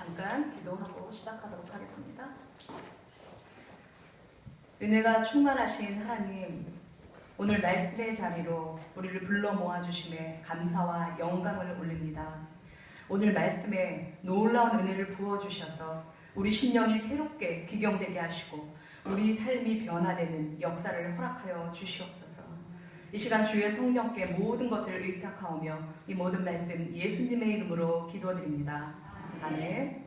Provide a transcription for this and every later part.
잠깐 기도하고 시작하도록 하겠습니다. 은혜가 충만하신 하나님, 오늘 말씀의 자리로 우리를 불러 모아주심에 감사와 영광을 올립니다. 오늘 말씀에 놀라운 은혜를 부어주셔서 우리 심령이 새롭게 기경되게 하시고 우리 삶이 변화되는 역사를 허락하여 주시옵소서. 이 시간 주의 성령께 모든 것을 의탁하오며 이 모든 말씀 예수님의 이름으로 기도드립니다. 아멘.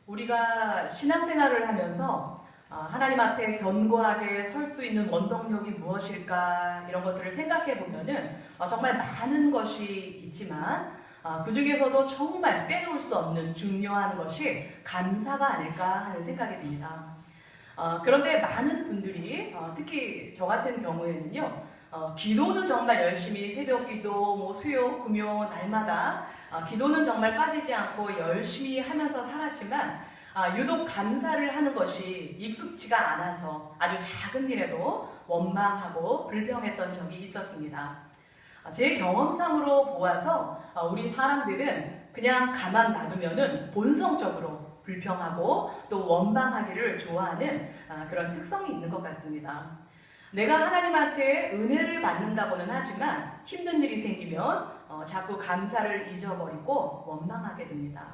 우리가 신앙생활을 하면서 하나님 앞에 견고하게 설 수 있는 원동력이 무엇일까 이런 것들을 생각해 보면은 정말 많은 것이 있지만 그 중에서도 정말 빼놓을 수 없는 중요한 것이 감사가 아닐까 하는 생각이 듭니다. 그런데 많은 분들이 특히 저 같은 경우에는요, 기도는 정말 열심히 새벽기도, 수요, 금요, 날마다 기도는 정말 빠지지 않고 열심히 하면서 살았지만 유독 감사를 하는 것이 익숙지가 않아서 아주 작은 일에도 원망하고 불평했던 적이 있었습니다. 제 경험상으로 보아서 우리 사람들은 그냥 가만 놔두면은 본성적으로 불평하고 또 원망하기를 좋아하는 그런 특성이 있는 것 같습니다. 내가 하나님한테 은혜를 받는다고는 하지만 힘든 일이 생기면 자꾸 감사를 잊어버리고 원망하게 됩니다.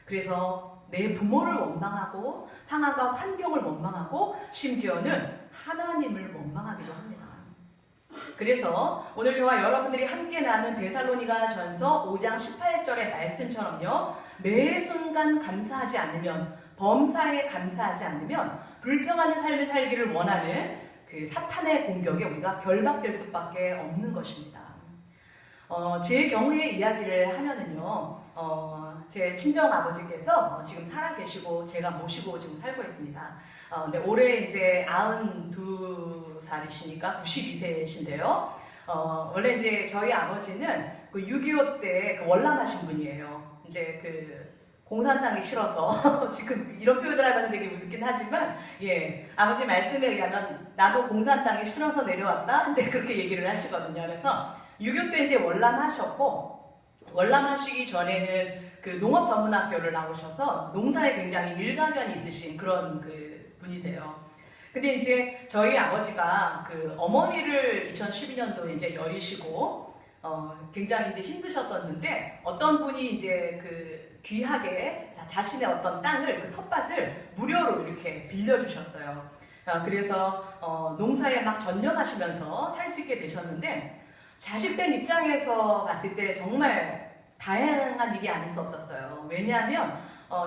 그래서 내 부모를 원망하고 상황과 환경을 원망하고 심지어는 하나님을 원망하기도 합니다. 그래서 오늘 저와 여러분들이 함께 나눈 데살로니가전서 5장 18절의 말씀처럼요, 매 순간 감사하지 않으면, 범사에 감사하지 않으면 불평하는 삶을 살기를 원하는 그 사탄의 공격에 우리가 결박될 수밖에 없는 것입니다. 제 경우의 이야기를 하면은요, 제 친정 아버지께서 지금 살아계시고 제가 모시고 지금 살고 있습니다. 근데 올해 이제 92살이시니까 92세이신데요. 원래 이제 저희 아버지는 그 6.25 때 월남하신 분이에요. 이제 그 공산당이 싫어서 지금 이런 표현을 하면 되게 우습긴 하지만, 아버지 말씀에 의하면 나도 공산당이 싫어서 내려왔다, 이제 그렇게 얘기를 하시거든요. 그래서 6.25 때 이제 월남하셨고, 월남하시기 전에는 그 농업전문학교를 나오셔서 농사에 굉장히 일가견이 있으신 그런 그 분이세요. 근데 이제 저희 아버지가 그 어머니를 2012년도에 이제 여의시고 굉장히 이제 힘드셨었는데, 어떤 분이 이제 그 귀하게 자신의 어떤 땅을, 그 텃밭을 무료로 이렇게 빌려주셨어요. 그래서 농사에 막 전념하시면서 살 수 있게 되셨는데, 자식된 입장에서 봤을 때 정말 다양한 일이 아닐 수 없었어요. 왜냐하면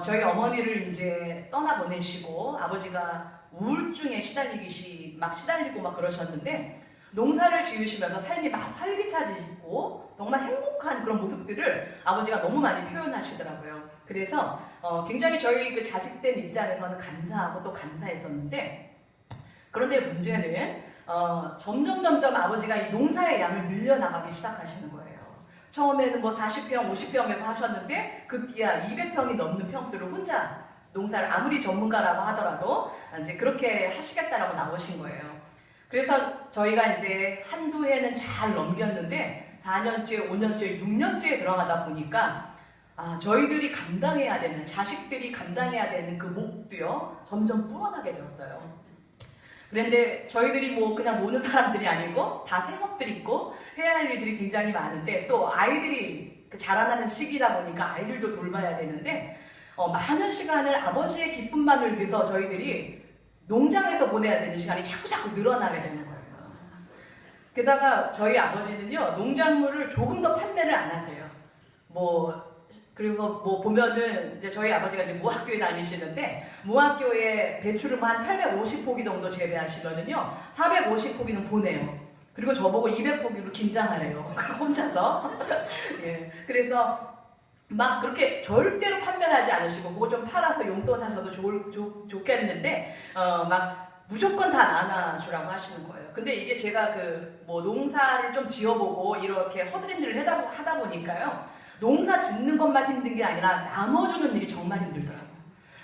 저희 어머니를 이제 떠나보내시고 아버지가 우울증에 시달리고 막 그러셨는데, 농사를 지으시면서 삶이 막 활기차지고 정말 행복한 그런 모습들을 아버지가 너무 많이 표현하시더라고요. 그래서 굉장히 저희 그 자식된 입장에서는 감사하고 또 감사했었는데, 그런데 문제는 점점 아버지가 이 농사의 양을 늘려나가기 시작하시는 거예요. 처음에는 40평, 50평에서 하셨는데 급기야 200평이 넘는 평수를 혼자 농사를, 아무리 전문가라고 하더라도 이제 그렇게 하시겠다라고 나오신 거예요. 그래서 저희가 이제 한두 해는 잘 넘겼는데 4년째, 5년째, 6년째에 들어가다 보니까 저희들이 감당해야 되는, 자식들이 감당해야 되는 그 몫도요, 점점 불어나게 되었어요. 그런데 저희들이 그냥 노는 사람들이 아니고 다 생업들이 있고 해야 할 일들이 굉장히 많은데, 또 아이들이 자라나는 시기다 보니까 아이들도 돌봐야 되는데 많은 시간을 아버지의 기쁨만을 위해서 저희들이 농장에서 보내야 되는 시간이 자꾸 늘어나게 되는 거예요. 게다가 저희 아버지는요, 농작물을 조금 더 판매를 안 하세요. 그래서 보면은 이제 저희 아버지가 이제 무학교에 다니시는데, 무학교에 배추를 한 850포기 정도 재배하시면은요, 450포기는 보내요. 그리고 저보고 200포기로 김장하래요. 혼자서. 그래서 막 그렇게 절대로 판매를 하지 않으시고, 그거 좀 팔아서 용돈 하셔도 좋겠는데, 막 무조건 다 나눠주라고 하시는 거예요. 근데 이게 제가 농사를 좀 지어보고 이렇게 허드렛 일을 하다 보니까요, 농사 짓는 것만 힘든 게 아니라 나눠주는 일이 정말 힘들더라고요.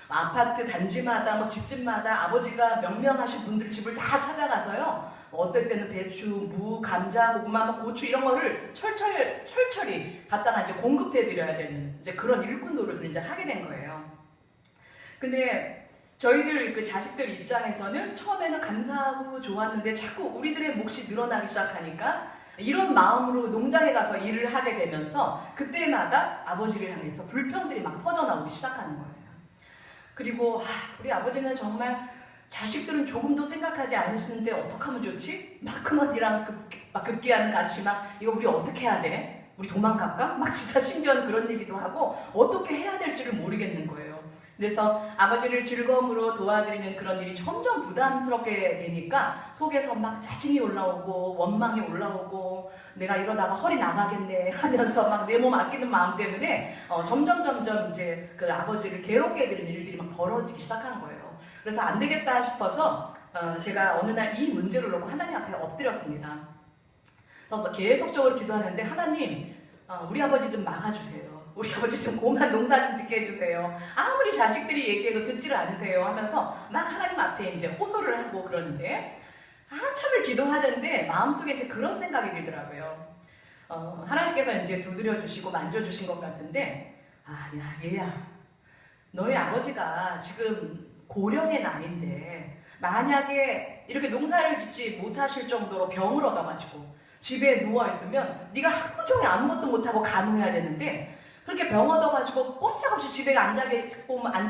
아파트 단지마다 집집마다 아버지가 명명하신 분들 집을 다 찾아가서요, 어떨 때는 배추, 무, 감자, 고구마, 고추 이런 거를 철철히 갖다가 이제 공급해 드려야 되는 이제 그런 일꾼 노릇을 이제 하게 된 거예요. 근데 저희들 그 자식들 입장에서는 처음에는 감사하고 좋았는데 자꾸 우리들의 몫이 늘어나기 시작하니까 이런 마음으로 농장에 가서 일을 하게 되면서 그때마다 아버지를 향해서 불평들이 막 터져나오기 시작하는 거예요. 그리고 우리 아버지는 정말 자식들은 조금도 생각하지 않으시는데 어떡하면 좋지? 막 큰언니랑 막 급기야는 같이 막 이거 우리 어떻게 해야 돼? 우리 도망갈까? 막 진짜 심지어는 그런 얘기도 하고 어떻게 해야 될지를 모르겠는 거예요. 그래서 아버지를 즐거움으로 도와드리는 그런 일이 점점 부담스럽게 되니까 속에서 막 짜증이 올라오고 원망이 올라오고 내가 이러다가 허리 나가겠네 하면서 막 내 몸 아끼는 마음 때문에 점점 이제 그 아버지를 괴롭게 해드리는 일들이 막 벌어지기 시작한 거예요. 그래서 안 되겠다 싶어서 제가 어느 날 이 문제를 놓고 하나님 앞에 엎드렸습니다. 그래서 계속적으로 기도하는데 하나님 우리 아버지 좀 막아주세요. 우리 아버지 좀 고만 농사 좀 짓게 해주세요. 아무리 자식들이 얘기해도 듣지를 않으세요 하면서 막 하나님 앞에 이제 호소를 하고 그러는데 한참을 기도하는데 마음속에 이제 그런 생각이 들더라고요. 하나님께서 이제 두드려 주시고 만져주신 것 같은데 야 얘야 너희 아버지가 지금 고령의 나이인데 만약에 이렇게 농사를 짓지 못하실 정도로 병을 얻어가지고 집에 누워있으면 네가 하루 종일 아무것도 못하고 간호해야 되는데 그렇게 병 얻어가지고 꼼짝없이 집에 앉아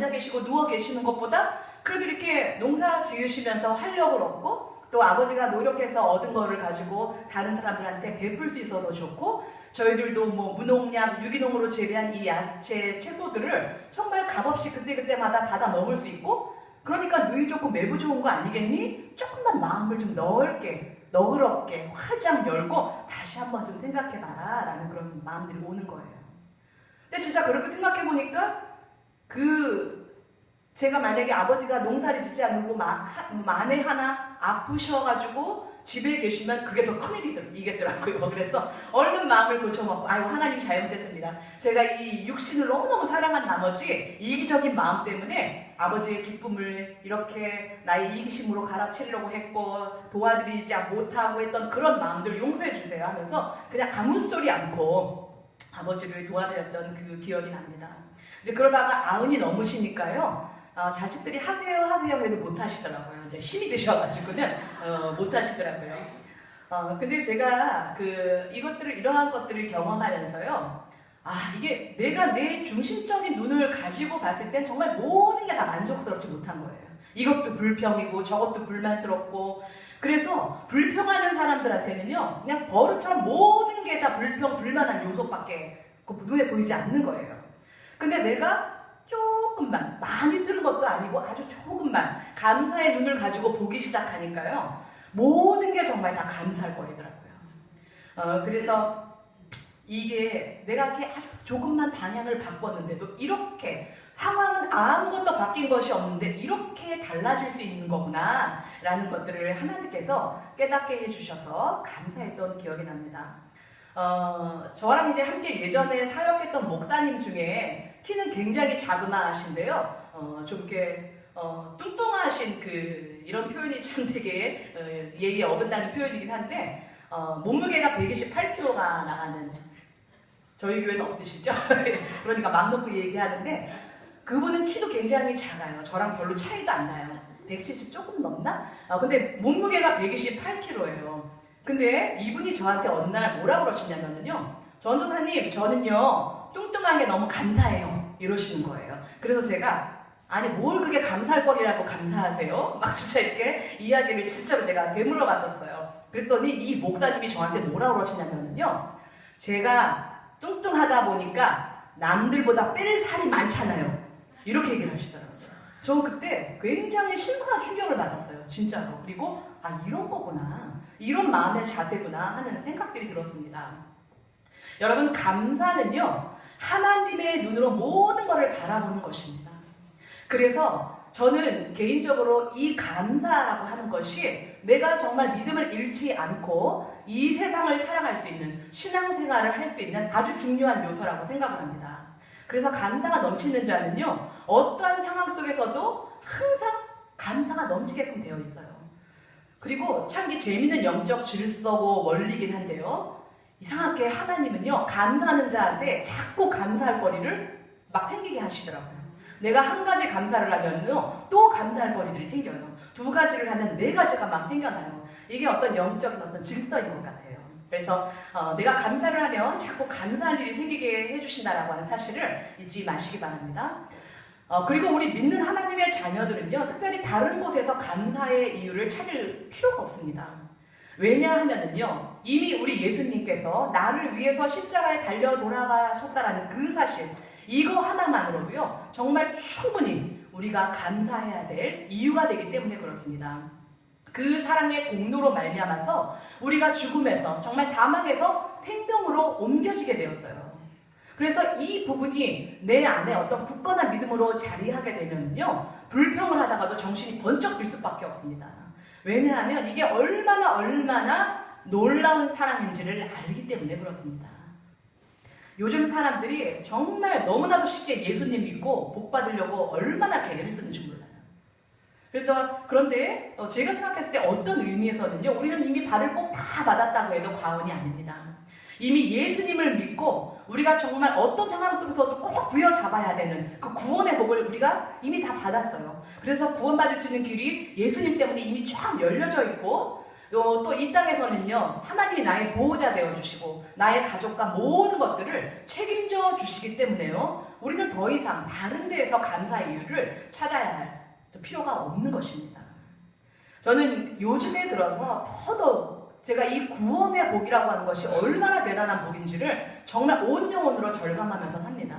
계시고 누워 계시는 것보다 그래도 이렇게 농사 지으시면서 활력을 얻고 또 아버지가 노력해서 얻은 거를 가지고 다른 사람들한테 베풀 수 있어서 좋고 저희들도 뭐 무농약, 유기농으로 재배한 이 야채, 채소들을 정말 값없이 그때그때마다 받아 먹을 수 있고 그러니까 누이 좋고 매부 좋은 거 아니겠니? 조금만 마음을 좀 너그럽게 활짝 열고 다시 한번 좀 생각해봐라 라는 그런 마음들이 오는 거예요. 근데 진짜 그렇게 생각해보니까 제가 만약에 아버지가 농사를 짓지 않고 만에 하나 아프셔가지고 집에 계시면 그게 더 큰일이겠더라고요. 그래서 얼른 마음을 고쳐먹고 아이고 하나님 잘못했습니다. 제가 이 육신을 너무너무 사랑한 나머지 이기적인 마음 때문에 아버지의 기쁨을 이렇게 나의 이기심으로 갈아채려고 했고 도와드리지 못하고 했던 그런 마음들을 용서해 주세요 하면서 그냥 아무 소리 않고 아버지를 도와드렸던 그 기억이 납니다. 이제 그러다가 아흔이 넘으시니까요. 자식들이 하세요 해도 못 하시더라고요. 이제 힘이 드셔가지고는 못 하시더라고요. 근데 제가 이러한 것들을 경험하면서요. 이게 내가 내 중심적인 눈을 가지고 봤을 땐 정말 모든 게 다 만족스럽지 못한 거예요. 이것도 불평이고 저것도 불만스럽고 그래서 불평하는 사람들한테는요 그냥 버릇처럼 모든 게 다 불만한 요소밖에 눈에 보이지 않는 거예요. 근데 내가 조금만 많이 들은 것도 아니고 아주 조금만 감사의 눈을 가지고 보기 시작하니까요 모든 게 정말 다 감사할 거리더라고요. 그래서 이게 내가 이렇게 아주 조금만 방향을 바꿨는데도 이렇게 상황은 아무것도 바뀐 것이 없는데 이렇게 달라질 수 있는 거구나 라는 것들을 하나님께서 깨닫게 해주셔서 감사했던 기억이 납니다. 저랑 이제 함께 예전에 사역했던 목사님 중에 키는 굉장히 자그마하신데요. 좀 이렇게 뚱뚱하신 이런 표현이 참 되게 예의에 어긋나는 표현이긴 한데 몸무게가 128kg가 나가는 저희 교회는 없으시죠? 그러니까 맘 놓고 얘기하는데 그분은 키도 굉장히 작아요. 저랑 별로 차이도 안 나요. 170 조금 넘나? 근데 몸무게가 128kg예요. 근데 이분이 저한테 어느 날 뭐라고 그러시냐면요. 전도사님 저는요 뚱뚱한 게 너무 감사해요. 이러시는 거예요. 그래서 제가 아니 뭘 그게 감사할 거리라고 감사하세요? 막 진짜 이렇게 이야기를 진짜로 제가 되물어 봤었어요. 그랬더니 이 목사님이 저한테 뭐라고 그러시냐면요. 제가 뚱뚱하다 보니까 남들보다 뺄 살이 많잖아요. 이렇게 얘기를 하시더라고요. 전 그때 굉장히 심각한 충격을 받았어요. 진짜로. 그리고 이런 거구나. 이런 마음의 자세구나 하는 생각들이 들었습니다. 여러분 감사는요. 하나님의 눈으로 모든 것을 바라보는 것입니다. 그래서 저는 개인적으로 이 감사라고 하는 것이 내가 정말 믿음을 잃지 않고 이 세상을 살아갈 수 있는 신앙생활을 할 수 있는 아주 중요한 요소라고 생각을 합니다. 그래서 감사가 넘치는 자는요 어떠한 상황 속에서도 항상 감사가 넘치게끔 되어 있어요. 그리고 참 이게 재밌는 영적 질서고 원리긴 한데요. 이상하게 하나님은요, 감사하는 자한테 자꾸 감사할 거리를 막 생기게 하시더라고요. 내가 한 가지 감사를 하면요, 또 감사할 거리들이 생겨요. 두 가지를 하면 네 가지가 막 생겨나요. 이게 어떤 영적인 어떤 질서인 것 같아요. 그래서 내가 감사를 하면 자꾸 감사할 일이 생기게 해주신다라고 하는 사실을 잊지 마시기 바랍니다. 그리고 우리 믿는 하나님의 자녀들은요, 특별히 다른 곳에서 감사의 이유를 찾을 필요가 없습니다. 왜냐하면은요, 이미 우리 예수님께서 나를 위해서 십자가에 달려 돌아가셨다라는 그 사실, 이거 하나만으로도요, 정말 충분히 우리가 감사해야 될 이유가 되기 때문에 그렇습니다. 그 사랑의 공로로 말미암아서 우리가 죽음에서, 정말 사망에서 생명으로 옮겨지게 되었어요. 그래서 이 부분이 내 안에 어떤 굳건한 믿음으로 자리하게 되면요, 불평을 하다가도 정신이 번쩍 들 수밖에 없습니다. 왜냐하면 이게 얼마나 놀라운 사랑인지를 알기 때문에 그렇습니다. 요즘 사람들이 정말 너무나도 쉽게 예수님 믿고 복 받으려고 얼마나 개를 쓰는지 몰라요. 그런데 제가 생각했을 때 어떤 의미에서는요, 우리는 이미 받을 복 다 받았다고 해도 과언이 아닙니다. 이미 예수님을 믿고 우리가 정말 어떤 상황 속에서도 꼭 부여잡아야 되는 그 구원의 복을 우리가 이미 다 받았어요. 그래서 구원받을 수 있는 길이 예수님 때문에 이미 쫙 열려져 있고, 또 이 땅에서는요, 하나님이 나의 보호자 되어주시고 나의 가족과 모든 것들을 책임져 주시기 때문에요, 우리는 더 이상 다른 데에서 감사의 이유를 찾아야 할 필요가 없는 것입니다. 저는 요즘에 들어서 더더욱 제가 이 구원의 복이라고 하는 것이 얼마나 대단한 복인지를 정말 온 영혼으로 절감하면서 삽니다.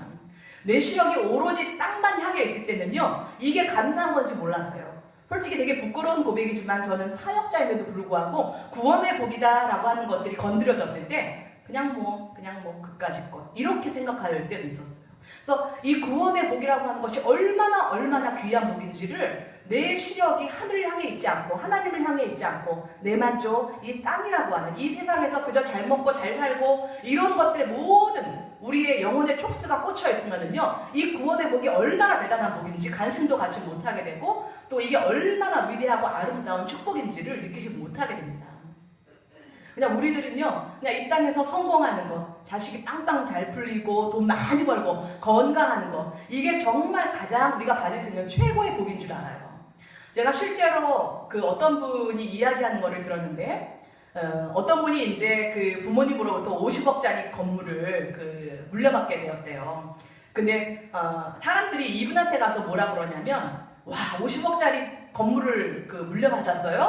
내 시력이 오로지 땅만 향해 있을 때는요, 이게 감사한 건지 몰랐어요. 솔직히 되게 부끄러운 고백이지만 저는 사역자임에도 불구하고 구원의 복이다라고 하는 것들이 건드려졌을 때 그냥 뭐 그까짓 것, 이렇게 생각할 때도 있었어요. 그래서 이 구원의 복이라고 하는 것이 얼마나 귀한 복인지를 내 시력이 하늘을 향해 있지 않고 하나님을 향해 있지 않고 내만족 이 땅이라고 하는 이 세상에서 그저 잘 먹고 잘 살고 이런 것들의 모든 우리의 영혼의 촉수가 꽂혀 있으면은요, 이 구원의 복이 얼마나 대단한 복인지 관심도 갖지 못하게 되고, 또 이게 얼마나 위대하고 아름다운 축복인지를 느끼지 못하게 됩니다. 그냥 우리들은요, 그냥 이 땅에서 성공하는 거, 자식이 빵빵 잘 풀리고 돈 많이 벌고 건강하는 거, 이게 정말 가장 우리가 받을 수 있는 최고의 복인 줄 알아요. 제가 실제로 그 어떤 분이 이야기하는 거를 들었는데, 어떤 분이 이제 그 부모님으로부터 50억짜리 건물을 물려받게 되었대요. 근데 사람들이 이분한테 가서 뭐라 그러냐면, 와, 50억짜리 건물을 물려받았어요?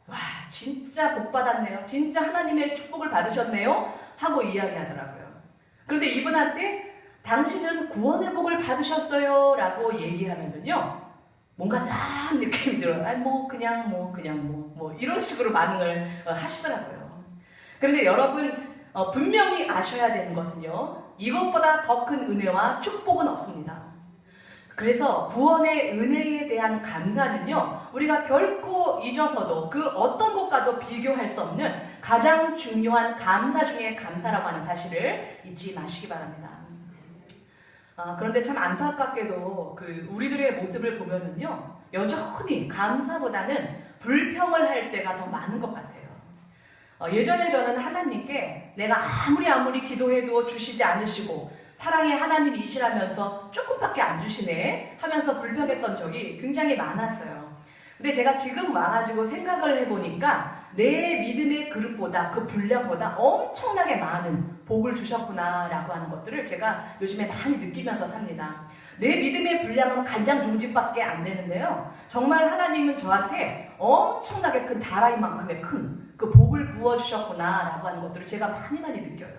와, 진짜 복 받았네요. 진짜 하나님의 축복을 받으셨네요. 하고 이야기하더라고요. 그런데 이분한테 당신은 구원의 복을 받으셨어요. 라고 얘기하면은요, 뭔가 싸한 느낌이 들어요. 아니, 이런 식으로 반응을 하시더라고요. 그런데 여러분, 분명히 아셔야 되는 것은요, 이것보다 더 큰 은혜와 축복은 없습니다. 그래서 구원의 은혜에 대한 감사는요, 우리가 결코 잊어서도 그 어떤 것과도 비교할 수 없는 가장 중요한 감사 중에 감사라고 하는 사실을 잊지 마시기 바랍니다. 그런데 참 안타깝게도 우리들의 모습을 보면은요, 여전히 감사보다는 불평을 할 때가 더 많은 것 같아요. 예전에 저는 하나님께 내가 아무리 기도해도 주시지 않으시고 사랑의 하나님이시라면서 조금밖에 안 주시네 하면서 불평했던 적이 굉장히 많았어요. 근데 제가 지금 와가지고 생각을 해보니까 내 믿음의 그릇보다 그 분량보다 엄청나게 많은 복을 주셨구나라고 하는 것들을 제가 요즘에 많이 느끼면서 삽니다. 내 믿음의 분량은 간장종지밖에 안 되는데요, 정말 하나님은 저한테 엄청나게 큰 다라이만큼의 큰 그 복을 부어주셨구나라고 하는 것들을 제가 많이 느껴요.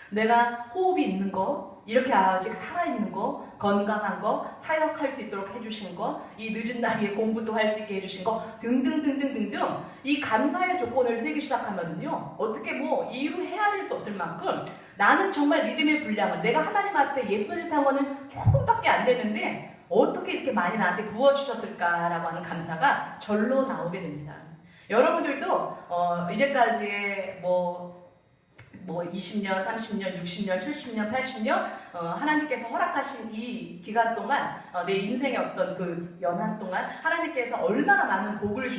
내가 호흡이 있는 거, 이렇게 아직 살아있는 거, 건강한 거, 사역할 수 있도록 해주신 거, 이 늦은 나이에 공부도 할 수 있게 해주신 거 등등등등등등, 이 감사의 조건을 세기 시작하면은요, 어떻게 이루 헤아릴 수 없을 만큼 나는 정말 믿음의 분량은, 내가 하나님 앞에 예쁜 짓 한 거는 조금밖에 안 되는데 어떻게 이렇게 많이 나한테 부어주셨을까라고 하는 감사가 절로 나오게 됩니다. 여러분들도 이제까지의 뭐 20년, 30년, 60년, 70년, 80년 하나님께서 허락하신 이 기간 동안 내 인생의 어떤 그 연한 동안 하나님께서 얼마나 많은 복을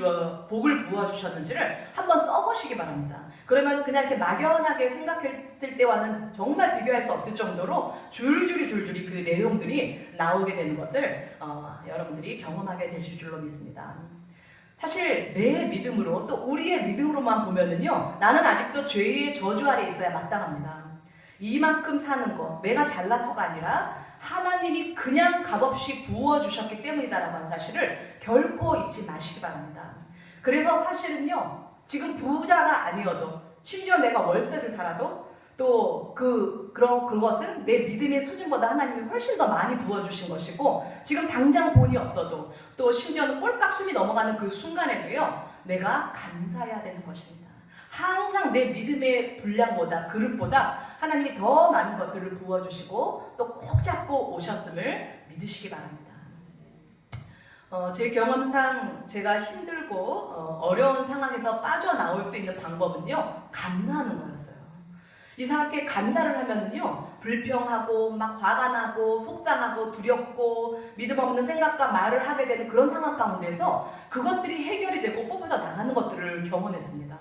부어 주셨는지를 한번 써보시기 바랍니다. 그러면 그냥 이렇게 막연하게 생각했을 때와는 정말 비교할 수 없을 정도로 줄줄이 그 내용들이 나오게 되는 것을 여러분들이 경험하게 되실 줄로 믿습니다. 사실 내 믿음으로 또 우리의 믿음으로만 보면은요, 나는 아직도 죄의 저주 아래 있어야 마땅합니다. 이만큼 사는 거 내가 잘나서가 아니라 하나님이 그냥 값없이 부어주셨기 때문이다라고 하는 사실을 결코 잊지 마시기 바랍니다. 그래서 사실은요, 지금 부자가 아니어도 심지어 내가 월세를 살아도 또 그것은 내 믿음의 수준보다 하나님이 훨씬 더 많이 부어주신 것이고, 지금 당장 돈이 없어도 또 심지어는 꼴깍숨이 넘어가는 그 순간에도요, 내가 감사해야 되는 것입니다. 항상 내 믿음의 분량보다, 그릇보다 하나님이 더 많은 것들을 부어주시고 또 꼭 잡고 오셨음을 믿으시기 바랍니다. 제 경험상 제가 힘들고 어려운 상황에서 빠져나올 수 있는 방법은요, 감사하는 거였어요. 이상하게 감사를 하면은요, 불평하고 막 화가 나고 속상하고 두렵고 믿음 없는 생각과 말을 하게 되는 그런 상황 가운데서 그것들이 해결이 되고 뽑혀서 나가는 것들을 경험했습니다.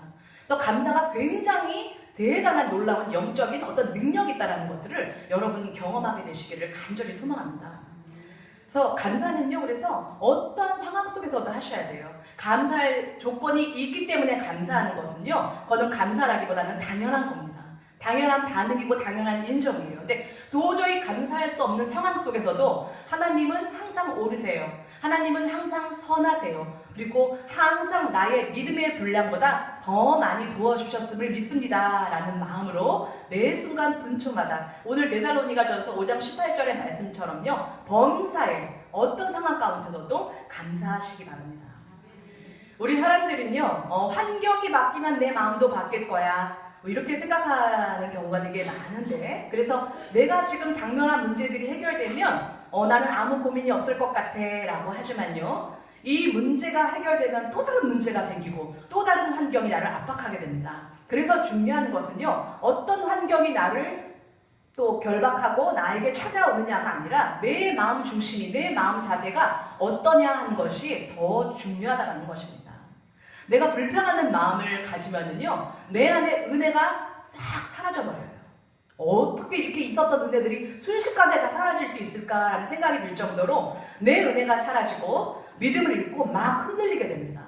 또 감사가 굉장히 대단한 놀라운 영적인 어떤 능력이 있다는 것들을 여러분 경험하게 되시기를 간절히 소망합니다. 그래서 감사는요, 그래서 어떤 상황 속에서도 하셔야 돼요. 감사의 조건이 있기 때문에 감사하는 것은요, 그거는 감사라기보다는 당연한 겁니다. 당연한 반응이고 당연한 인정이에요. 근데 도저히 감사할 수 없는 상황 속에서도 하나님은 항상 옳으세요. 하나님은 항상 선하세요. 그리고 항상 나의 믿음의 분량보다 더 많이 부어주셨음을 믿습니다 라는 마음으로 매 순간 분초마다, 오늘 데살로니가전서 5장 18절의 말씀처럼요, 범사에 어떤 상황 가운데서도 감사하시기 바랍니다. 우리 사람들은요, 환경이 바뀌면 내 마음도 바뀔 거야, 이렇게 생각하는 경우가 되게 많은데, 그래서 내가 지금 당면한 문제들이 해결되면 나는 아무 고민이 없을 것 같아 라고 하지만요, 이 문제가 해결되면 또 다른 문제가 생기고 또 다른 환경이 나를 압박하게 됩니다. 그래서 중요한 것은요, 어떤 환경이 나를 또 결박하고 나에게 찾아오느냐가 아니라 내 마음 중심이, 내 마음 자세가 어떠냐 하는 것이 더 중요하다는 것입니다. 내가 불평하는 마음을 가지면은요, 내 안에 은혜가 싹 사라져버려요. 어떻게 이렇게 있었던 은혜들이 순식간에 다 사라질 수 있을까라는 생각이 들 정도로 내 은혜가 사라지고 믿음을 잃고 막 흔들리게 됩니다.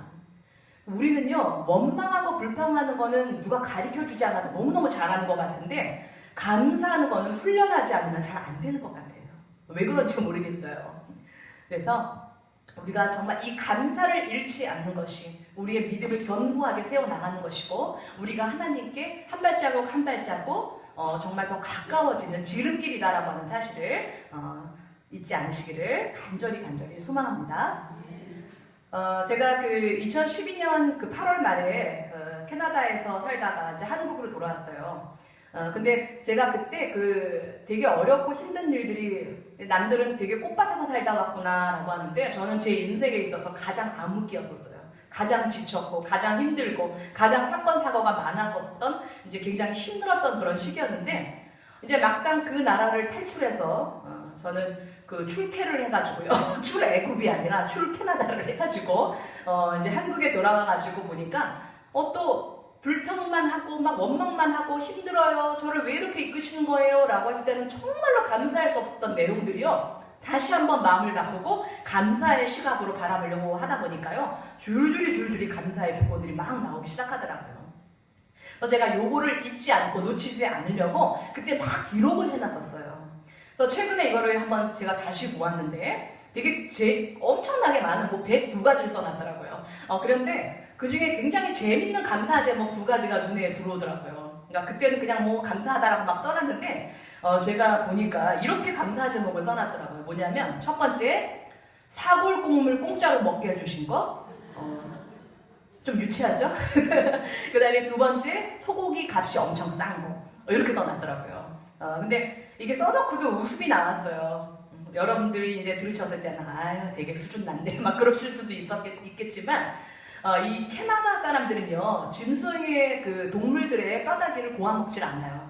우리는요, 원망하고 불평하는 거는 누가 가르쳐주지 않아도 너무너무 잘하는 것 같은데, 감사하는 거는 훈련하지 않으면 잘 안 되는 것 같아요. 왜 그런지 모르겠어요. 그래서 우리가 정말 이 감사를 잃지 않는 것이 우리의 믿음을 견고하게 세워나가는 것이고, 우리가 하나님께 한 발자국 한 발자국 정말 더 가까워지는 지름길이다라고 하는 사실을 잊지 않으시기를 간절히 소망합니다. 제가 그 2012년 그 8월 말에 캐나다에서 살다가 이제 한국으로 돌아왔어요. 근데 제가 그때 그 되게 어렵고 힘든 일들이, 남들은 되게 꽃밭에서 살다 왔구나 라고 하는데, 저는 제 인생에 있어서 가장 암흑기였었어요. 가장 지쳤고 가장 힘들고 가장 사건 사고가 많았었던, 이제 굉장히 힘들었던 그런 시기였는데, 이제 막상 그 나라를 탈출해서 저는 그 출캐를 해가지고요, 출애굽이 아니라 출캐나다를 해가지고 이제 한국에 돌아와가지고 보니까 또 불평만 하고 막 원망만 하고 힘들어요, 저를 왜 이렇게 이끄시는 거예요 라고 했을 때는 정말로 감사할 수 없었던 내용들이요, 다시 한번 마음을 바꾸고 감사의 시각으로 바라보려고 하다 보니까요, 줄줄이 감사의 조건들이 막 나오기 시작하더라고요. 그래서 제가 요거를 잊지 않고 놓치지 않으려고 그때 막 기록을 해놨었어요. 그래서 최근에 이거를 한번 제가 다시 보았는데, 되게 엄청나게 많은 102가지를 써놨더라고요. 그런데 그 중에 굉장히 재밌는 감사 제목 2가지가 눈에 들어오더라고요. 그러니까 그때는 그냥 감사하다라고 막 써놨는데, 제가 보니까 이렇게 감사 제목을 써놨더라고요. 뭐냐면, 첫 번째, 사골국물 공짜로 먹게 해주신 거. 좀 유치하죠? 그 다음에 2번째, 소고기 값이 엄청 싼 거. 이렇게 써놨더라고요. 근데 이게 써놓고도 웃음이 나왔어요. 여러분들이 이제 들으셨을 때는 아유 되게 수준 낮네 막 그러실 수도 있겠지만, 이 캐나다 사람들은요, 짐승의 그 동물들의 뼈다귀를 고아 먹질 않아요.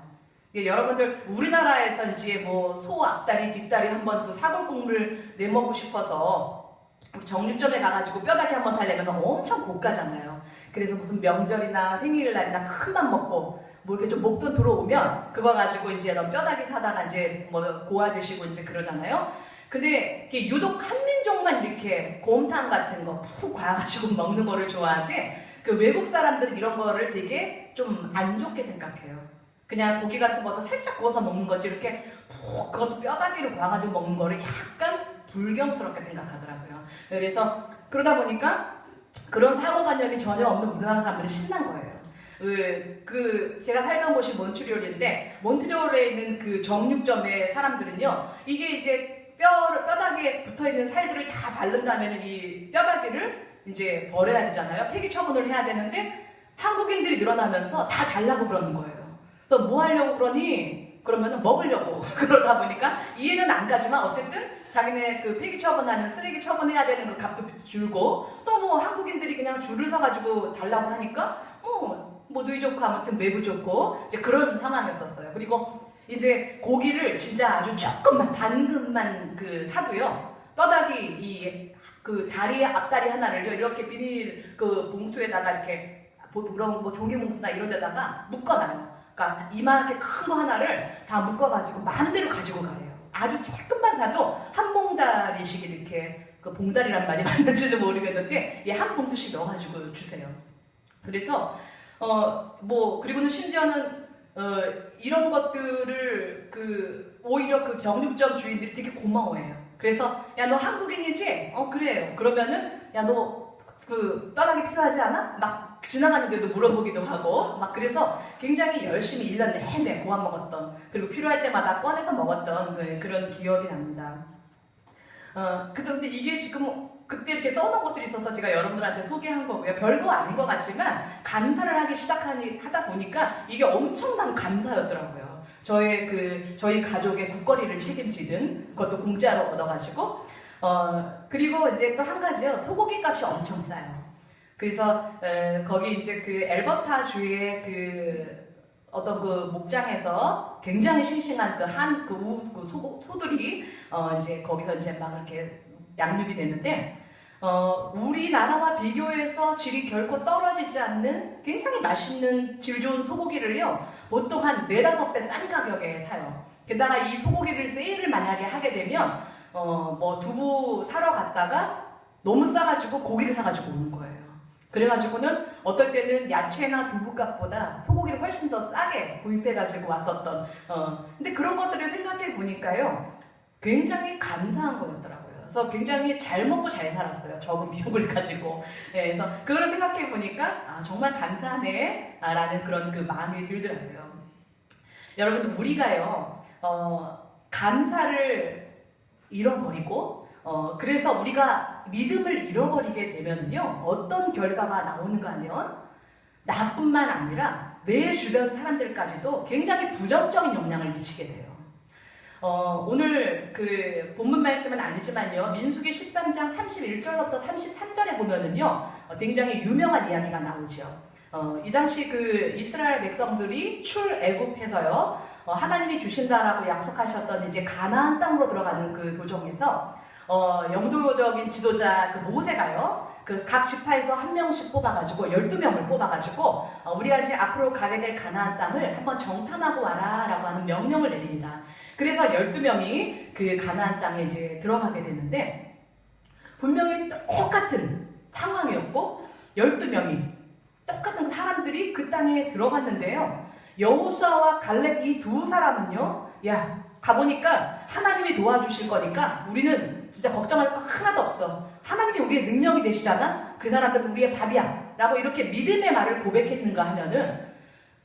여러분들 우리나라에서 이제 뭐 소 앞다리 뒷다리 한번 그 사골국물 내먹고 싶어서 우리 정육점에 가가지고 뼈다귀 한번 달래면 엄청 고가잖아요. 그래서 무슨 명절이나 생일날이나 큰 맘 먹고 뭐 이렇게 좀 목돈 들어오면 그거 가지고 이제 뼈다귀 사다가 이제 뭐 고아 드시고 이제 그러잖아요. 근데 이게 유독 한민족만 이렇게 곰탕 같은 거 푹 과가지고 먹는 거를 좋아하지, 그 외국 사람들은 이런 거를 되게 좀 안 좋게 생각해요. 그냥 고기 같은 것도 살짝 구워서 먹는 거지 이렇게 푹 그것도 뼈다귀로 구워가지고 먹는 거를 약간 불경스럽게 생각하더라고요. 그래서 그러다 보니까 그런 사고관념이 전혀 없는 우리나라 사람들이 신난 거예요. 제가 살던 곳이 몬트리올인데 몬트리올에 있는 그 정육점의 사람들은요, 이게 이제 뼈다귀에 붙어있는 살들을 다 바른 다음에는 이 뼈다귀를 이제 버려야 되잖아요. 폐기 처분을 해야 되는데 한국인들이 늘어나면서 다 달라고 그러는 거예요. 그래서 뭐 하려고 그러니? 그러면은 먹으려고. 그러다 보니까 이해는 안 가지만 어쨌든 자기네 그 폐기 처분하는 쓰레기 처분해야 되는 그 값도 줄고, 또 뭐 한국인들이 그냥 줄을 서가지고 달라고 하니까 뭐 누이 좋고 아무튼 매부 좋고 이제 그런 상황이었었어요. 그리고 이제 고기를 진짜 아주 조금만 반금만 그 사도요, 뼈다귀 그 다리 앞다리 하나를요 이렇게 비닐 그 봉투에다가 이렇게 그런 뭐 종이 봉투나 이런 데다가 묶어놔요. 그러니까 이만하게 큰 거 하나를 다 묶어가지고 마음대로 가지고 가래요. 아주 조금만 사도 한 봉다리씩 이렇게, 그 봉다리란 말이 맞는지도 모르겠는데 한 봉투씩 넣어가지고 주세요. 그래서 그리고는 심지어는 이런 것들을 오히려 그 정육점 주인들이 되게 고마워해요. 그래서 야, 너 한국인이지? 그래요. 그러면은 야, 너 그 뼈다귀 필요하지 않아? 막 지나가는데도 물어보기도 하고 막, 그래서 굉장히 열심히 1년 내내 고아 먹었던, 그리고 필요할 때마다 꺼내서 먹었던 그런 기억이 납니다. 근데 이게 지금 그때 이렇게 써놓은 것들이 있어서 제가 여러분들한테 소개한 거고요. 별거 아닌 것 같지만 감사를 하기 하다 보니까 이게 엄청난 감사였더라고요. 저희 가족의 국거리를 책임지는 그것도 공짜로 얻어가지고, 그리고 이제 또 한 가지요. 소고기 값이 엄청 싸요. 그래서 거기 이제 그 엘버타 주의 어떤 그 목장에서 굉장히 싱싱한 소들이 이제 거기서 이제 막 이렇게 양육이 되는데, 우리나라와 비교해서 질이 결코 떨어지지 않는 굉장히 맛있는 질 좋은 소고기를요, 보통 한 4~5배 싼 가격에 사요. 게다가 이 소고기를 세일을 만약에 하게 되면 뭐 두부 사러 갔다가 너무 싸가지고 고기를 사가지고 오는 거예요. 그래가지고는 어떨 때는 야채나 두부값보다 소고기를 훨씬 더 싸게 구입해가지고 왔었던, 근데 그런 것들을 생각해 보니까요, 굉장히 감사한 거였더라고요. 그래서 굉장히 잘 먹고 잘 살았어요. 적은 비용을 가지고. 네, 그래서 그걸 생각해 보니까 정말 감사하네 라는 그런 그 마음이 들더라고요. 여러분들, 우리가요 감사를 잃어버리고 그래서 우리가 믿음을 잃어버리게 되면요, 어떤 결과가 나오는가 하면 나뿐만 아니라 내 주변 사람들까지도 굉장히 부정적인 영향을 미치게 돼요. 오늘 그 본문 말씀은 아니지만요, 민수기 13장 31절부터 33절에 보면은요, 굉장히 유명한 이야기가 나오죠. 이 당시 그 이스라엘 백성들이 출애굽해서요, 하나님이 주신다라고 약속하셨던 이제 가나안 땅으로 들어가는 그 도정에서 영도적인 지도자 그 모세가요, 그 각 지파에서 한 명씩 뽑아가지고 12명을 뽑아가지고 우리가 이제 앞으로 가게 될 가나안 땅을 한번 정탐하고 와라라고 하는 명령을 내립니다. 그래서 12명이 그 가나안 땅에 이제 들어가게 되는데, 분명히 똑같은 상황이었고 12명이 똑같은 사람들이 그 땅에 들어갔는데요, 여호수아와 갈렙 이 두 사람은요, 야, 가보니까 하나님이 도와주실 거니까 우리는 진짜 걱정할 거 하나도 없어. 하나님이 우리의 능력이 되시잖아? 그 사람들은 우리의 밥이야 라고 이렇게 믿음의 말을 고백했는가 하면은,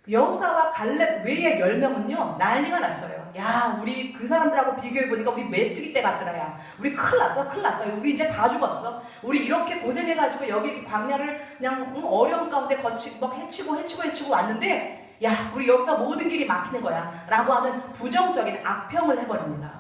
여호수아와 갈렙 외의 10명은요 난리가 났어요. 야, 우리 그 사람들하고 비교해보니까 우리 메뚜기 떼 같더라. 야, 우리 큰일 났어. 우리 이제 다 죽었어. 우리 이렇게 고생해가지고 여기 이렇게 광야를 그냥 어려운 가운데 막 헤치고 왔는데, 야, 우리 여기서 모든 길이 막히는 거야 라고 하는 부정적인 악평을 해버립니다.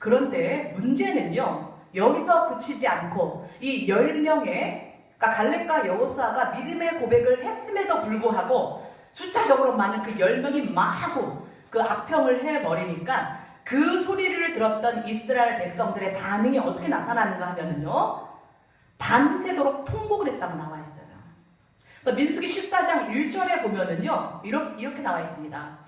그런데 문제는요, 여기서 그치지 않고 이 10명의 그러니까 갈렙과 여호수아가 믿음의 고백을 했음에도 불구하고 숫자적으로 많은 그 10명이 마구 그 악평을 해버리니까 그 소리를 들었던 이스라엘 백성들의 반응이 어떻게 나타나는가 하면은요, 밤새도록 통곡을 했다고 나와 있어요. 그래서 민수기 14장 1절에 보면은요, 이렇게 나와 있습니다.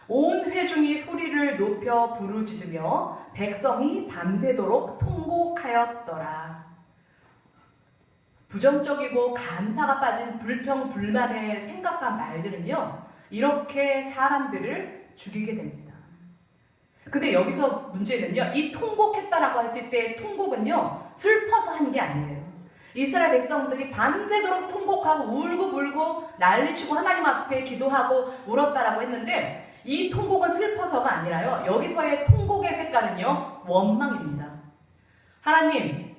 온 회중이 소리를 높여 부르짖으며 백성이 밤새도록 통곡하였더라. 부정적이고 감사가 빠진 불평, 불만의 생각과 말들은요, 이렇게 사람들을 죽이게 됩니다. 근데 여기서 문제는요, 이 통곡했다라고 했을 때 통곡은요, 슬퍼서 한 게 아니에요. 이스라엘 백성들이 밤새도록 통곡하고 울고불고 난리치고 하나님 앞에 기도하고 울었다라고 했는데, 이 통곡은 슬퍼서가 아니라요, 여기서의 통곡의 색깔은요, 원망입니다. 하나님,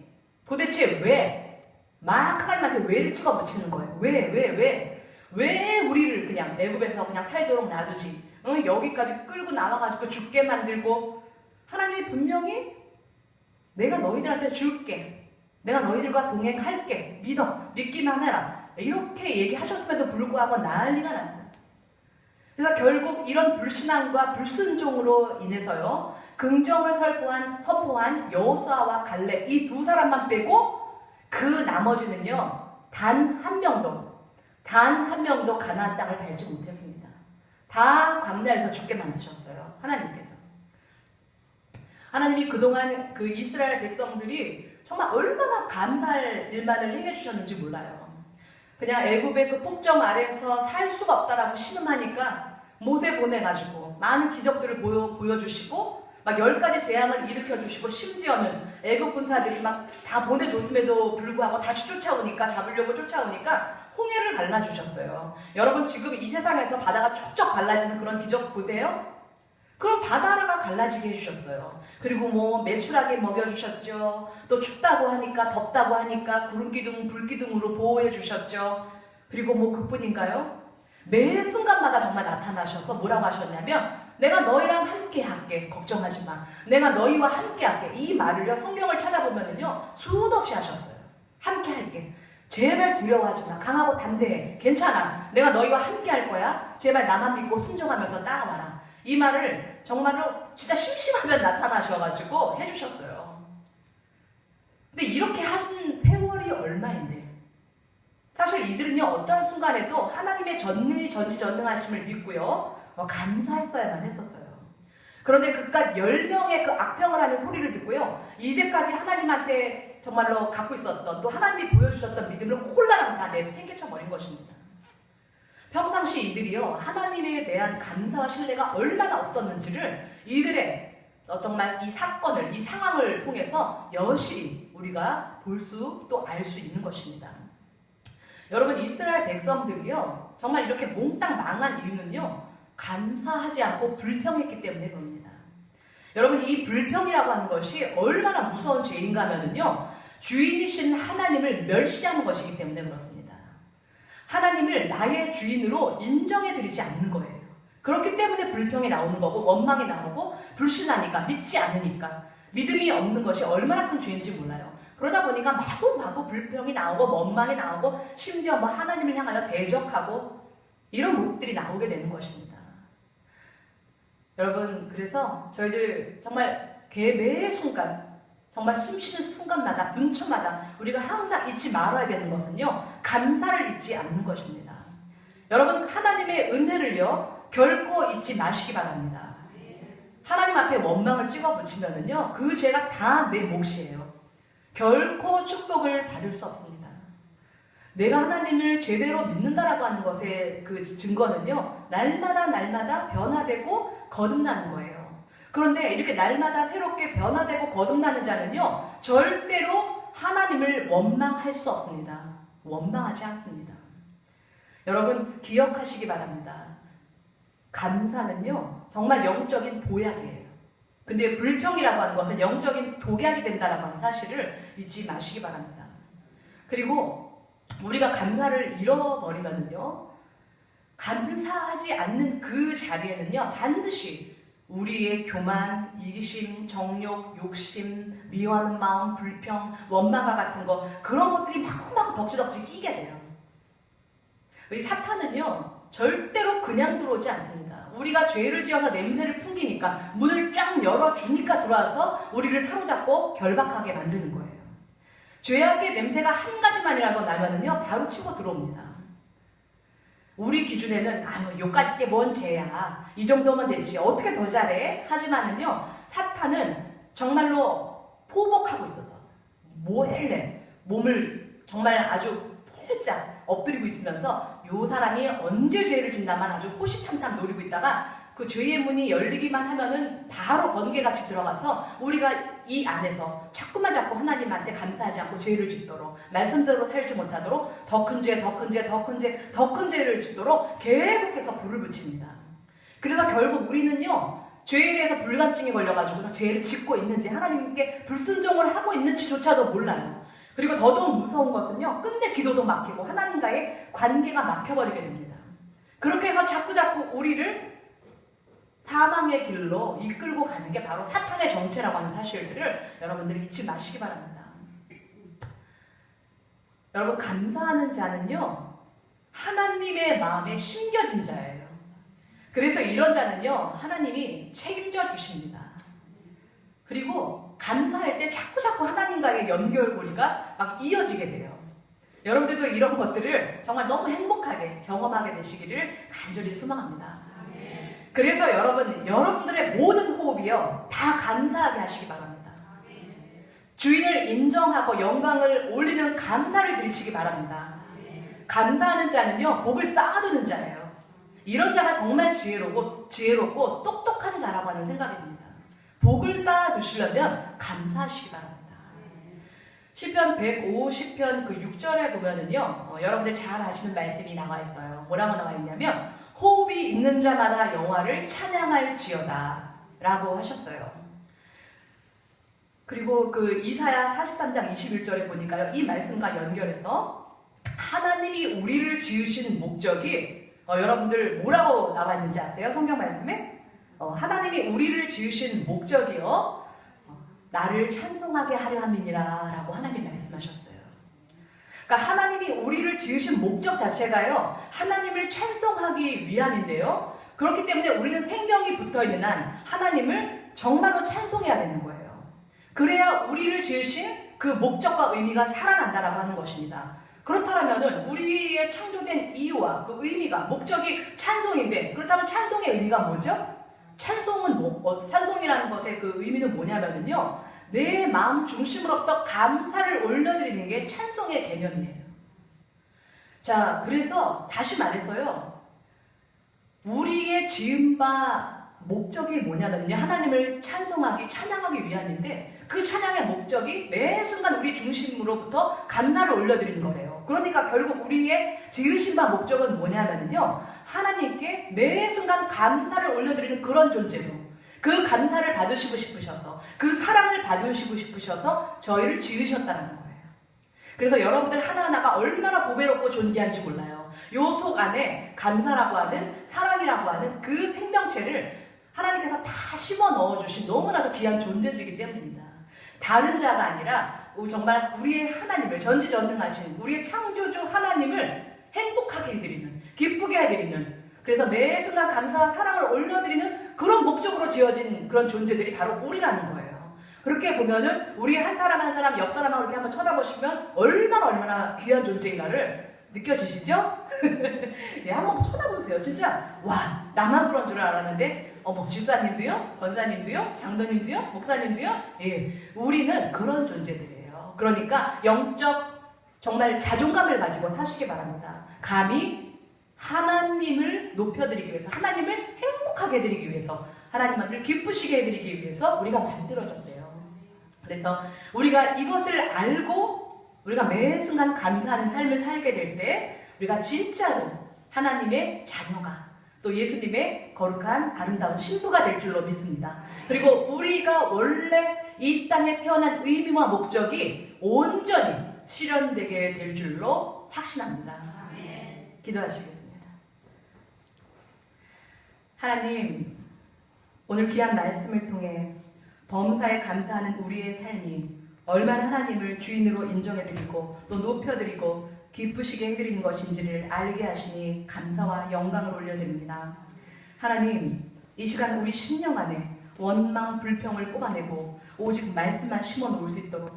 도대체 왜? 막 하나님한테 왜를 찍어붙이는 거예요. 왜 우리를 그냥 애굽에서 그냥 살도록 놔두지? 여기까지 끌고 나와가지고 죽게 만들고, 하나님이 분명히 내가 너희들한테 줄게, 내가 너희들과 동행할게, 믿기만 해라, 이렇게 얘기하셨음에도 불구하고 난리가 났어요. 그래서 결국 이런 불신앙과 불순종으로 인해서요, 긍정을 선포한 여호수아와 갈렙, 이 두 사람만 빼고 그 나머지는요, 단 한 명도 가나안 땅을 밟지 못했습니다. 다 광야에서 죽게 만드셨어요, 하나님께서. 하나님이 그동안 그 이스라엘 백성들이 정말 얼마나 감사할 일만을 행해주셨는지 몰라요. 그냥 애굽의 그 폭정 아래에서 살 수가 없다라고 신음하니까 모세 보내가지고 많은 기적들을 보여주시고 막 10가지 재앙을 일으켜주시고, 심지어는 애굽 군사들이 막 다 보내줬음에도 불구하고 다시 잡으려고 쫓아오니까 홍해를 갈라주셨어요. 여러분, 지금 이 세상에서 바다가 쩍쩍 갈라지는 그런 기적 보세요? 그럼 바다가 갈라지게 해주셨어요. 그리고 뭐 매출하게 먹여주셨죠. 또 춥다고 하니까, 덥다고 하니까 구름기둥, 불기둥으로 보호해 주셨죠. 그리고 뭐 그뿐인가요? 매 순간마다 정말 나타나셔서 뭐라고 하셨냐면, 내가 너희랑 함께 할게, 걱정하지 마, 내가 너희와 함께 할게. 이 말을요, 성경을 찾아보면은요, 수도 없이 하셨어요. 함께 할게, 제발 두려워하지 마, 강하고 담대해, 괜찮아, 내가 너희와 함께 할 거야, 제발 나만 믿고 순종하면서 따라와라. 이 말을 정말로 진짜 심심하면 나타나셔가지고 해주셨어요. 근데 이렇게 하신 세월이 얼마인데, 사실 이들은요, 어떤 순간에도 하나님의 전지전능하심을 믿고요, 감사했어야만 했었어요. 그런데 그깟 10명의 그 악평을 하는 소리를 듣고요, 이제까지 하나님한테 정말로 갖고 있었던, 또 하나님이 보여주셨던 믿음을 홀라당 다 내팽개쳐 버린 것입니다. 평상시 이들이요, 하나님에 대한 감사와 신뢰가 얼마나 없었는지를 이들의 정말 이 사건을, 이 상황을 통해서 여실히 우리가 볼 수, 또 알 수 있는 것입니다. 여러분, 이스라엘 백성들이요, 정말 이렇게 몽땅 망한 이유는요, 감사하지 않고 불평했기 때문에 그럽니다. 여러분, 이 불평이라고 하는 것이 얼마나 무서운 죄인가 하면은요, 주인이신 하나님을 멸시하는 것이기 때문에 그렇습니다. 하나님을 나의 주인으로 인정해드리지 않는 거예요. 그렇기 때문에 불평이 나오는 거고, 원망이 나오고, 불신하니까, 믿지 않으니까, 믿음이 없는 것이 얼마나 큰 죄인지 몰라요. 그러다 보니까 마구 불평이 나오고, 원망이 나오고, 심지어 뭐 하나님을 향하여 대적하고, 이런 모습들이 나오게 되는 것입니다. 여러분, 그래서 저희들 정말 매 순간, 정말 숨쉬는 순간마다, 분초마다 우리가 항상 잊지 말아야 되는 것은요, 감사를 잊지 않는 것입니다. 여러분, 하나님의 은혜를요, 결코 잊지 마시기 바랍니다. 하나님 앞에 원망을 찍어붙이면은요, 그 죄가 다 내 몫이에요. 결코 축복을 받을 수 없습니다. 내가 하나님을 제대로 믿는다라고 하는 것의 그 증거는요, 날마다 변화되고 거듭나는 거예요. 그런데 이렇게 날마다 새롭게 변화되고 거듭나는 자는요, 절대로 하나님을 원망할 수 없습니다. 원망하지 않습니다. 여러분, 기억하시기 바랍니다. 감사는요, 정말 영적인 보약이에요. 근데 불평이라고 하는 것은 영적인 독약이 된다라고 하는 사실을 잊지 마시기 바랍니다. 그리고 우리가 감사를 잃어버리면은요, 감사하지 않는 그 자리에는요, 반드시 우리의 교만, 이기심, 정욕, 욕심, 미워하는 마음, 불평, 원망과 같은 거, 그런 것들이 마구마구 덕지덕지 끼게 돼요. 이 사탄은요, 절대로 그냥 들어오지 않습니다. 우리가 죄를 지어서 냄새를 풍기니까, 문을 쫙 열어주니까 들어와서 우리를 사로잡고 결박하게 만드는 거예요. 죄악의 냄새가 한 가지만이라도 나면은요, 바로 치고 들어옵니다. 우리 기준에는 요까지 게 뭔 죄야, 이 정도면 되지, 어떻게 더 잘해? 하지만은요, 사탄은 정말로 포복하고 있어서 뭐해? 몸을 정말 아주 폴짝 엎드리고 있으면서 요 사람이 언제 죄를 짓나만 아주 호시탐탐 노리고 있다가 그 죄의 문이 열리기만 하면은 바로 번개같이 들어가서 우리가 이 안에서 자꾸 하나님한테 감사하지 않고 죄를 짓도록, 말씀대로 살지 못하도록 더 큰 죄, 더 큰 죄, 더 큰 죄, 더 큰 죄를 짓도록 계속해서 불을 붙입니다. 그래서 결국 우리는요, 죄에 대해서 불감증이 걸려가지고 죄를 짓고 있는지, 하나님께 불순종을 하고 있는지조차도 몰라요. 그리고 더더욱 무서운 것은요, 끝내 기도도 막히고 하나님과의 관계가 막혀버리게 됩니다. 그렇게 해서 자꾸 우리를 사망의 길로 이끌고 가는 게 바로 사탄의 정체라고 하는 사실들을 여러분들이 잊지 마시기 바랍니다. 여러분, 감사하는 자는요, 하나님의 마음에 심겨진 자예요. 그래서 이런 자는요, 하나님이 책임져 주십니다. 그리고 감사할 때 자꾸 하나님과의 연결고리가 막 이어지게 돼요. 여러분들도 이런 것들을 정말 너무 행복하게 경험하게 되시기를 간절히 소망합니다. 그래서 여러분들의 모든 호흡이요, 다 감사하게 하시기 바랍니다. 주인을 인정하고 영광을 올리는 감사를 드리시기 바랍니다. 감사하는 자는요, 복을 쌓아두는 자예요. 이런 자가 정말 지혜롭고 똑똑한 자라고 하는 생각이 듭니다. 복을 쌓아두시려면 감사하시기 바랍니다. 시편 150편 그 6절에 보면은요, 여러분들 잘 아시는 말씀이 나와 있어요. 뭐라고 나와 있냐면, 호흡이 있는 자마다 여호와를 찬양할지어다 라고 하셨어요. 그리고 그 이사야 43장 21절에 보니까요, 이 말씀과 연결해서 하나님이 우리를 지으신 목적이 여러분들 뭐라고 나와 있는지 아세요? 성경 말씀에? 하나님이 우리를 지으신 목적이요, 나를 찬송하게 하려 함이니라 라고 하나님이 말씀하셨어요. 그러니까 하나님이 우리를 지으신 목적 자체가요, 하나님을 찬송하기 위함인데요, 그렇기 때문에 우리는 생명이 붙어있는 한 하나님을 정말로 찬송해야 되는 거예요. 그래야 우리를 지으신 그 목적과 의미가 살아난다라고 하는 것입니다. 그렇다면 우리의 창조된 이유와 그 의미가, 목적이 찬송인데, 그렇다면 찬송의 의미가 뭐죠? 찬송이라는 것의 그 의미는 뭐냐면요, 내 마음 중심으로부터 감사를 올려드리는 게 찬송의 개념이에요. 자, 그래서 다시 말해서요, 우리의 지음바 목적이 뭐냐면요, 하나님을 찬양하기 위함인데, 그 찬양의 목적이 매 순간 우리 중심으로부터 감사를 올려드리는 거래요. 그러니까 결국 우리의 지으신 바 목적은 뭐냐면요, 하나님께 매 순간 감사를 올려드리는 그런 존재로, 그 감사를 받으시고 싶으셔서, 그 사랑을 받으시고 싶으셔서 저희를 지으셨다는 거예요. 그래서 여러분들 하나하나가 얼마나 보배롭고 존귀한지 몰라요. 요 속 안에 감사라고 하는, 사랑이라고 하는 그 생명체를 하나님께서 다 심어 넣어주신 너무나도 귀한 존재들이기 때문입니다. 다른 자가 아니라 정말 우리의 하나님을, 전지전능하신 우리의 창조주 하나님을 행복하게 해드리는, 기쁘게 해드리는, 그래서 매 순간 감사와 사랑을 올려드리는 그런 목적으로 지어진 그런 존재들이 바로 우리라는 거예요. 그렇게 보면은 우리 한 사람 한 사람, 옆 사람하고 이렇게 한번 쳐다보시면 얼마나 귀한 존재인가를 느껴지시죠? 네, 한번 쳐다보세요. 진짜 와, 나만 그런 줄 알았는데 집사님도요, 권사님도요, 장로님도요, 목사님도요, 예, 우리는 그런 존재들이에요. 그러니까 영적 정말 자존감을 가지고 사시기 바랍니다. 감히 하나님을 높여드리기 위해서, 하나님을 행복하게 해드리기 위해서, 하나님을 기쁘시게 해드리기 위해서 우리가 만들어졌대요. 그래서 우리가 이것을 알고 우리가 매 순간 감사하는 삶을 살게 될 때 우리가 진짜로 하나님의 자녀가, 또 예수님의 거룩한 아름다운 신부가 될 줄로 믿습니다. 그리고 우리가 원래 이 땅에 태어난 의미와 목적이 온전히 실현되게 될 줄로 확신합니다. 기도하시겠습니다. 하나님, 오늘 귀한 말씀을 통해 범사에 감사하는 우리의 삶이 얼마나 하나님을 주인으로 인정해드리고 또 높여드리고 기쁘시게 해드리는 것인지를 알게 하시니 감사와 영광을 올려드립니다. 하나님, 이 시간 우리 심령 안에 원망, 불평을 뽑아내고 오직 말씀만 심어놓을 수 있도록,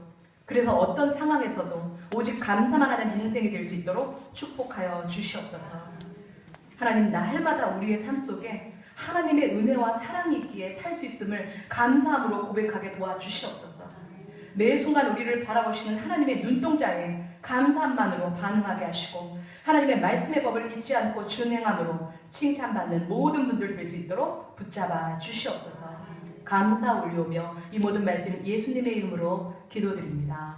그래서 어떤 상황에서도 오직 감사만 하는 인생이 될 수 있도록 축복하여 주시옵소서. 하나님, 날마다 우리의 삶 속에 하나님의 은혜와 사랑이 있기에 살 수 있음을 감사함으로 고백하게 도와주시옵소서. 매 순간 우리를 바라보시는 하나님의 눈동자에 감사함만으로 반응하게 하시고 하나님의 말씀의 법을 잊지 않고 준행함으로 칭찬받는 모든 분들 될 수 있도록 붙잡아 주시옵소서. 감사 올려오며 이 모든 말씀 예수님의 이름으로 기도드립니다.